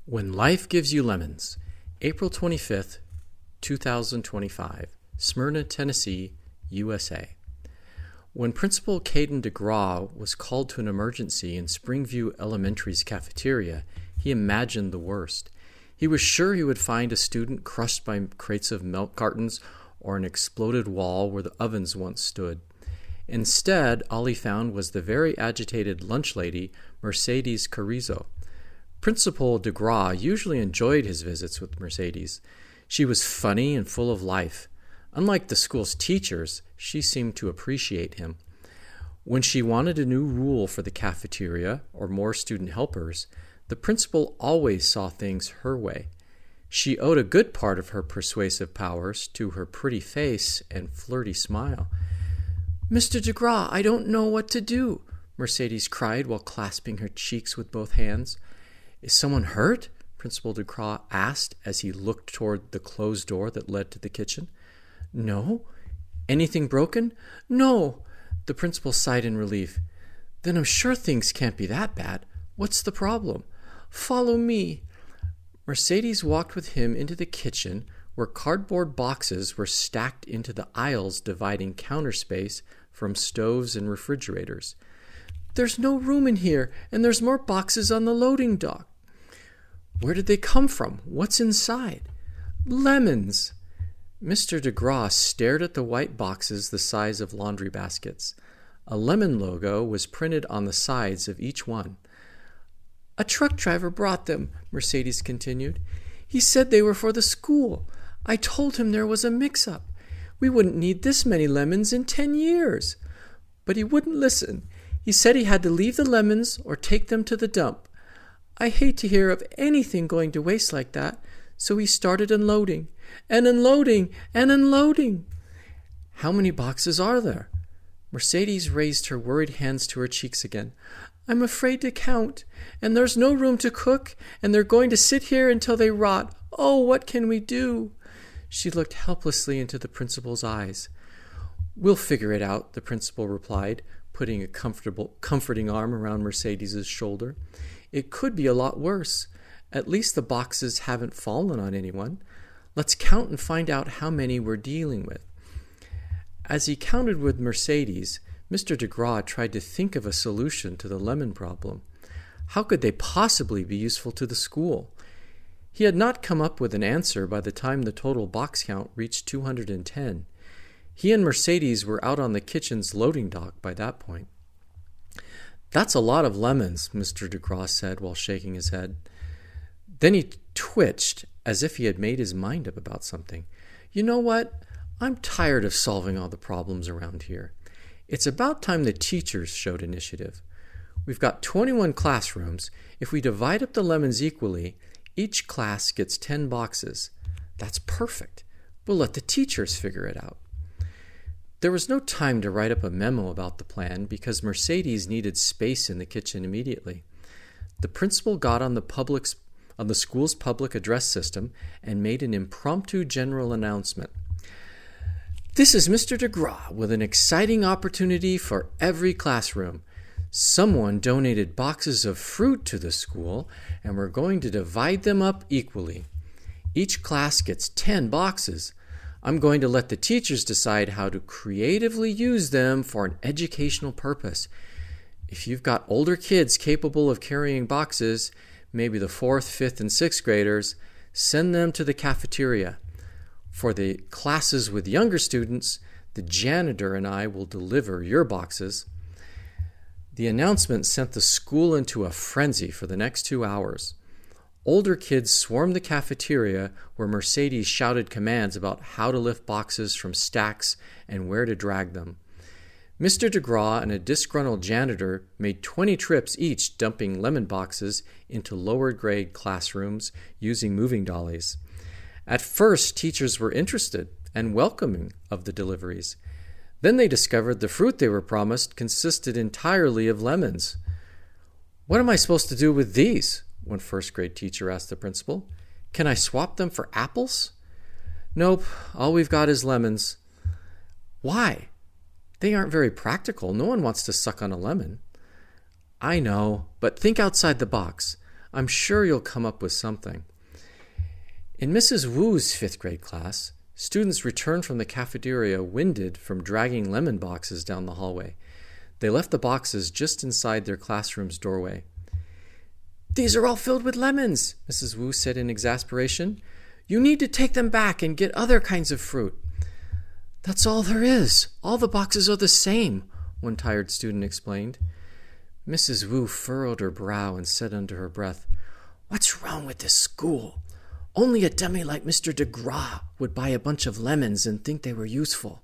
When Life Gives You Lemons, April 25th, 2025, Smyrna, Tennessee, USA. When Principal Caden DeGraw was called to an emergency in Springview Elementary's cafeteria, he imagined the worst. He was sure he would find a student crushed by crates of milk cartons or an exploded wall where the ovens once stood. Instead, all he found was the very agitated lunch lady, Mercedes Carrizo. Principal DeGraw usually enjoyed his visits with Mercedes. She was funny and full of life. Unlike the school's teachers, she seemed to appreciate him. When she wanted a new rule for the cafeteria or more student helpers, the principal always saw things her way. She owed a good part of her persuasive powers to her pretty face and flirty smile. "Mr. DeGraw, I don't know what to do," Mercedes cried while clasping her cheeks with both hands. "Is someone hurt?" Principal DeGraw asked as he looked toward the closed door that led to the kitchen. "No." "Anything broken?" "No." The principal sighed in relief. "Then I'm sure things can't be that bad. What's the problem?" "Follow me." Mercedes walked with him into the kitchen, where cardboard boxes were stacked into the aisles dividing counter space from stoves and refrigerators. "There's no room in here, and there's more boxes on the loading dock." "Where did they come from? What's inside?" "Lemons." Mr. DeGraw stared at the white boxes the size of laundry baskets. A lemon logo was printed on the sides of each one. "A truck driver brought them," Mercedes continued. "He said they were for the school. I told him there was a mix-up. We wouldn't need this many lemons in 10 years. But he wouldn't listen. He said he had to leave the lemons or take them to the dump. I hate to hear of anything going to waste like that, so he started unloading, and unloading, and unloading." "How many boxes are there?" Mercedes raised her worried hands to her cheeks again. "I'm afraid to count, and there's no room to cook, and they're going to sit here until they rot. Oh, what can we do?" She looked helplessly into the principal's eyes. "We'll figure it out," the principal replied, putting a comforting arm around Mercedes's shoulder. "It could be a lot worse. At least the boxes haven't fallen on anyone. Let's count and find out how many we're dealing with." As he counted with Mercedes, Mr. DeGraw tried to think of a solution to the lemon problem. How could they possibly be useful to the school? He had not come up with an answer by the time the total box count reached 210. He and Mercedes were out on the kitchen's loading dock by that point. "That's a lot of lemons," Mr. DeGraw said while shaking his head. Then he twitched as if he had made his mind up about something. "You know what? I'm tired of solving all the problems around here. It's about time the teachers showed initiative. We've got 21 classrooms. If we divide up the lemons equally, each class gets 10 boxes. That's perfect. We'll let the teachers figure it out." There was no time to write up a memo about the plan because Mercedes needed space in the kitchen immediately. The principal got on the school's public address system and made an impromptu general announcement. "This is Mr. DeGraw with an exciting opportunity for every classroom. Someone donated boxes of fruit to the school, and we're going to divide them up equally. Each class gets 10 boxes. I'm going to let the teachers decide how to creatively use them for an educational purpose. If you've got older kids capable of carrying boxes, maybe the 4th, 5th, and 6th graders, send them to the cafeteria. For the classes with younger students, the janitor and I will deliver your boxes." The announcement sent the school into a frenzy for the next 2 hours. Older kids swarmed the cafeteria where Mercedes shouted commands about how to lift boxes from stacks and where to drag them. Mr. DeGraw and a disgruntled janitor made 20 trips each dumping lemon boxes into lower grade classrooms using moving dollies. At first, teachers were interested and welcoming of the deliveries. Then they discovered the fruit they were promised consisted entirely of lemons. "What am I supposed to do with these?" one first grade teacher asked the principal. "Can I swap them for apples?" "Nope, all we've got is lemons." "Why? They aren't very practical. No one wants to suck on a lemon." "I know, but think outside the box. I'm sure you'll come up with something. In Mrs. Wu's 5th grade class, students returned from the cafeteria winded from dragging lemon boxes down the hallway. They left the boxes just inside their classroom's doorway. "These are all filled with lemons," Mrs. Wu said in exasperation. "You need to take them back and get other kinds of fruit." "That's all there is. All the boxes are the same," one tired student explained. Mrs. Wu furrowed her brow and said under her breath, "What's wrong with this school? Only a dummy like Mr. DeGraw would buy a bunch of lemons and think they were useful."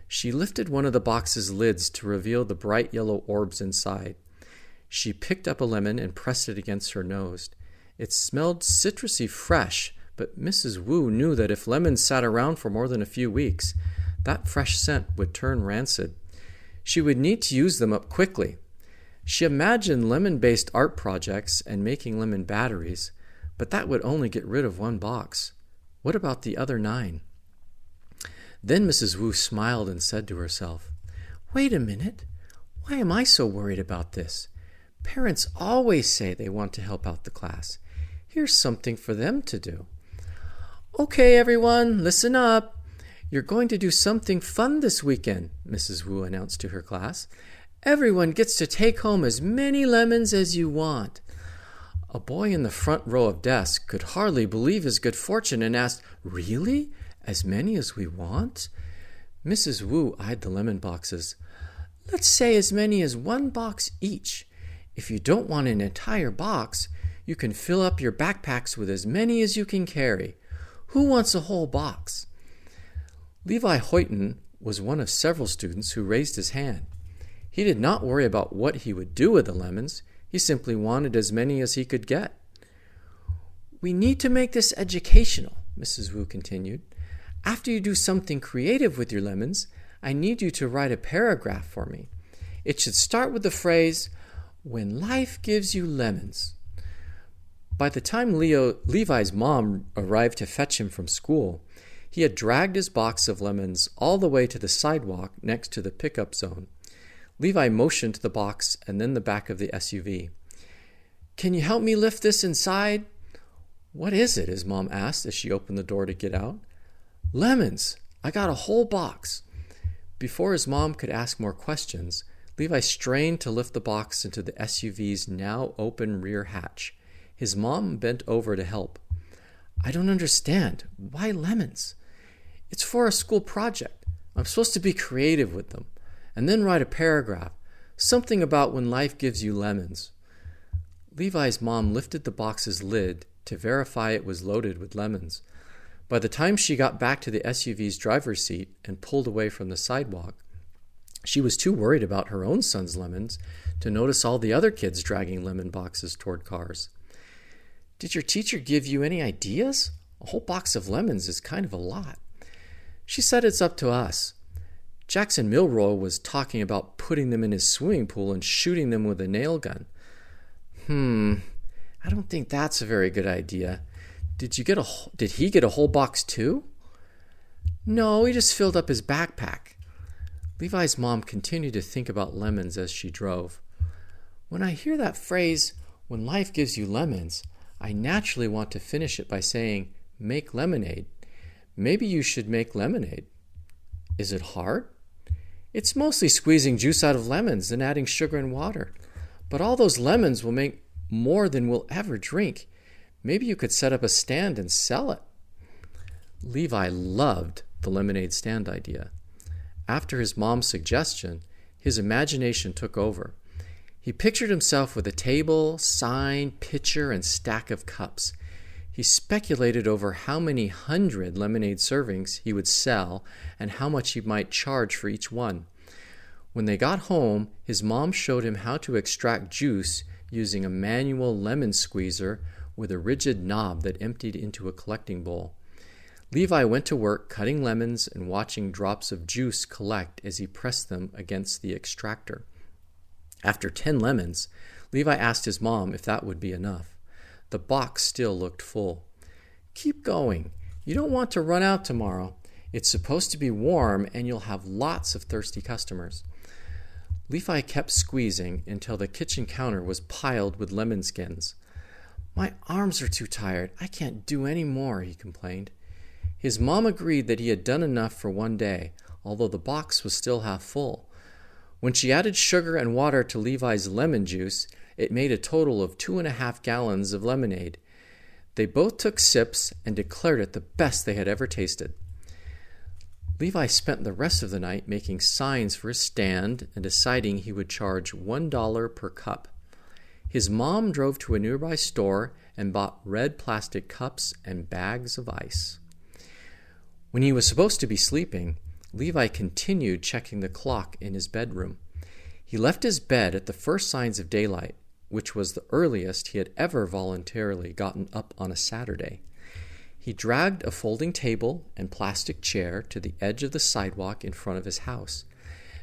She lifted one of the box's lids to reveal the bright yellow orbs inside. She picked up a lemon and pressed it against her nose. It smelled citrusy fresh, but Mrs. Wu knew that if lemons sat around for more than a few weeks, that fresh scent would turn rancid. She would need to use them up quickly. She imagined lemon-based art projects and making lemon batteries, but that would only get rid of one box. What about the other 9? Then Mrs. Wu smiled and said to herself, "Wait a minute. Why am I so worried about this? Parents always say they want to help out the class. Here's something for them to do." "Okay, everyone, listen up. You're going to do something fun this weekend," Mrs. Wu announced to her class. "Everyone gets to take home as many lemons as you want." A boy in the front row of desks could hardly believe his good fortune and asked, "Really? As many as we want?" Mrs. Wu eyed the lemon boxes. "Let's say as many as 1 box each. If you don't want an entire box, you can fill up your backpacks with as many as you can carry. Who wants a whole box?" Levi Hoyton was one of several students who raised his hand. He did not worry about what he would do with the lemons. He simply wanted as many as he could get. "We need to make this educational," Mrs. Wu continued. "After you do something creative with your lemons, I need you to write a paragraph for me. It should start with the phrase, 'When life gives you lemons.'" By the time Levi's mom arrived to fetch him from school, he had dragged his box of lemons all the way to the sidewalk next to the pickup zone. Levi motioned to the box and then the back of the SUV. "Can you help me lift this inside?" "What is it?" his mom asked as she opened the door to get out. "Lemons. I got a whole box." Before his mom could ask more questions, Levi strained to lift the box into the SUV's now open rear hatch. His mom bent over to help. "I don't understand. Why lemons?" "It's for a school project. I'm supposed to be creative with them. And then write a paragraph. Something about when life gives you lemons." Levi's mom lifted the box's lid to verify it was loaded with lemons. By the time she got back to the SUV's driver's seat and pulled away from the sidewalk, she was too worried about her own son's lemons to notice all the other kids dragging lemon boxes toward cars. "Did your teacher give you any ideas? A whole box of lemons is kind of a lot." "She said it's up to us. Jackson Milroy was talking about putting them in his swimming pool and shooting them with a nail gun." I don't think that's a very good idea. Did he get a whole box too?" "No, he just filled up his backpack." Levi's mom continued to think about lemons as she drove. "When I hear that phrase, 'when life gives you lemons,' I naturally want to finish it by saying, 'make lemonade.' Maybe you should make lemonade." "Is it hard?" "It's mostly squeezing juice out of lemons and adding sugar and water. But all those lemons will make more than we'll ever drink. Maybe you could set up a stand and sell it." Levi loved the lemonade stand idea. After his mom's suggestion, his imagination took over. He pictured himself with a table, sign, pitcher, and stack of cups. He speculated over how many 100 lemonade servings he would sell and how much he might charge for each one. When they got home, his mom showed him how to extract juice using a manual lemon squeezer with a rigid knob that emptied into a collecting bowl. Levi went to work cutting lemons and watching drops of juice collect as he pressed them against the extractor. After 10 lemons, Levi asked his mom if that would be enough. The box still looked full. "Keep going. You don't want to run out tomorrow. It's supposed to be warm and you'll have lots of thirsty customers." Levi kept squeezing until the kitchen counter was piled with lemon skins. "My arms are too tired. I can't do any more," he complained. His mom agreed that he had done enough for one day, although the box was still half full. When she added sugar and water to Levi's lemon juice, it made a total of 2.5 gallons of lemonade. They both took sips and declared it the best they had ever tasted. Levi spent the rest of the night making signs for his stand and deciding he would charge $1 per cup. His mom drove to a nearby store and bought red plastic cups and bags of ice. When he was supposed to be sleeping, Levi continued checking the clock in his bedroom. He left his bed at the first signs of daylight, which was the earliest he had ever voluntarily gotten up on a Saturday. He dragged a folding table and plastic chair to the edge of the sidewalk in front of his house.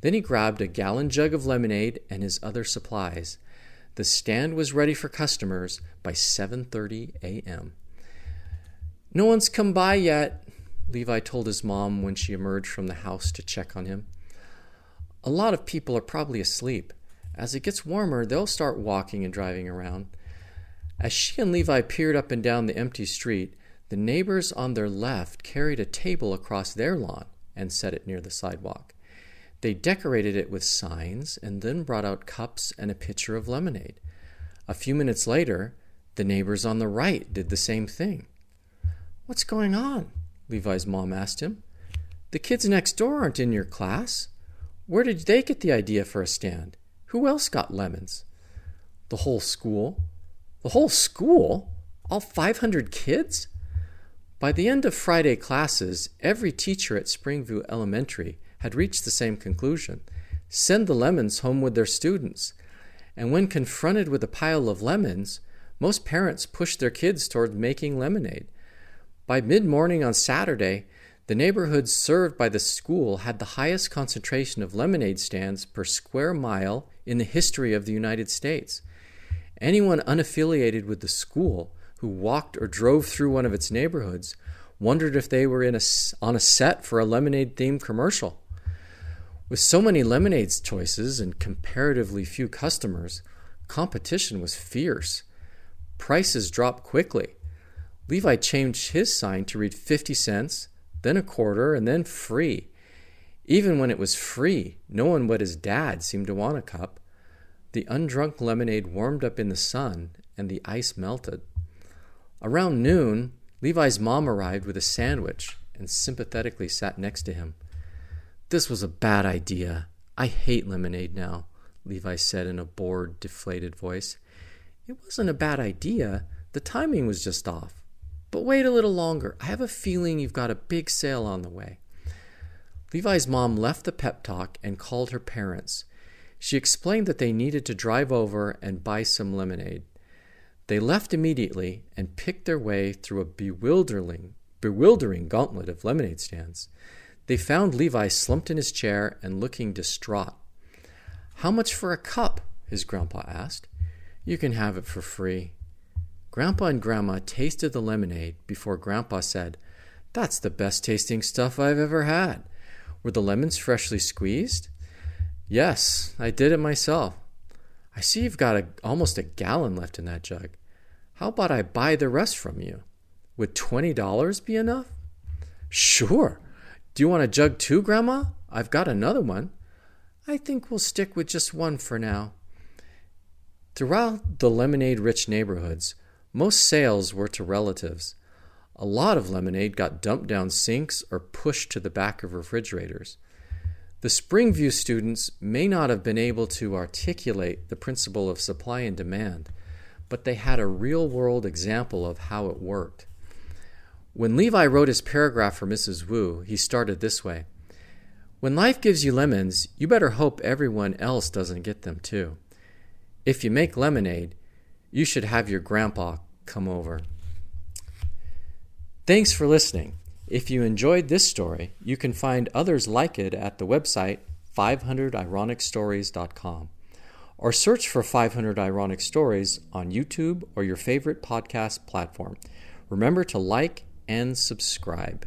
Then he grabbed a gallon jug of lemonade and his other supplies. The stand was ready for customers by 7:30 a.m. "No one's come by yet," Levi told his mom when she emerged from the house to check on him. "A lot of people are probably asleep. As it gets warmer, they'll start walking and driving around." As she and Levi peered up and down the empty street, the neighbors on their left carried a table across their lawn and set it near the sidewalk. They decorated it with signs and then brought out cups and a pitcher of lemonade. A few minutes later, the neighbors on the right did the same thing. "What's going on?" Levi's mom asked him. "The kids next door aren't in your class. Where did they get the idea for a stand? Who else got lemons?" "The whole school." "The whole school? All 500 kids?" By the end of Friday classes, every teacher at Springview Elementary had reached the same conclusion: send the lemons home with their students. And when confronted with a pile of lemons, most parents pushed their kids toward making lemonade. By mid-morning on Saturday, the neighborhoods served by the school had the highest concentration of lemonade stands per square mile in the history of the United States. Anyone unaffiliated with the school who walked or drove through one of its neighborhoods wondered if they were on a set for a lemonade-themed commercial. With so many lemonade choices and comparatively few customers, competition was fierce. Prices dropped quickly. Levi changed his sign to read 50 cents, then a quarter, and then free. Even when it was free, no one but his dad seemed to want a cup. The undrunk lemonade warmed up in the sun, and the ice melted. Around noon, Levi's mom arrived with a sandwich and sympathetically sat next to him. "This was a bad idea. I hate lemonade now," Levi said in a bored, deflated voice. "It wasn't a bad idea. The timing was just off. But wait a little longer. I have a feeling you've got a big sale on the way." Levi's mom left the pep talk and called her parents. She explained that they needed to drive over and buy some lemonade. They left immediately and picked their way through a bewildering gauntlet of lemonade stands. They found Levi slumped in his chair and looking distraught. "How much for a cup?" his grandpa asked. "You can have it for free." Grandpa and Grandma tasted the lemonade before Grandpa said, "That's the best tasting stuff I've ever had. Were the lemons freshly squeezed?" "Yes, I did it myself." "I see you've got almost a gallon left in that jug. How about I buy the rest from you? Would $20 be enough?" "Sure. Do you want a jug too, Grandma? I've got another one." "I think we'll stick with just one for now." Throughout the lemonade-rich neighborhoods, most sales were to relatives. A lot of lemonade got dumped down sinks or pushed to the back of refrigerators. The Springview students may not have been able to articulate the principle of supply and demand, but they had a real-world example of how it worked. When Levi wrote his paragraph for Mrs. Wu, he started this way: "When life gives you lemons, you better hope everyone else doesn't get them too. If you make lemonade, you should have your grandpa come over." Thanks for listening. If you enjoyed this story, you can find others like it at the website 500ironicstories.com or search for 500 Ironic Stories on YouTube or your favorite podcast platform. Remember to like and subscribe.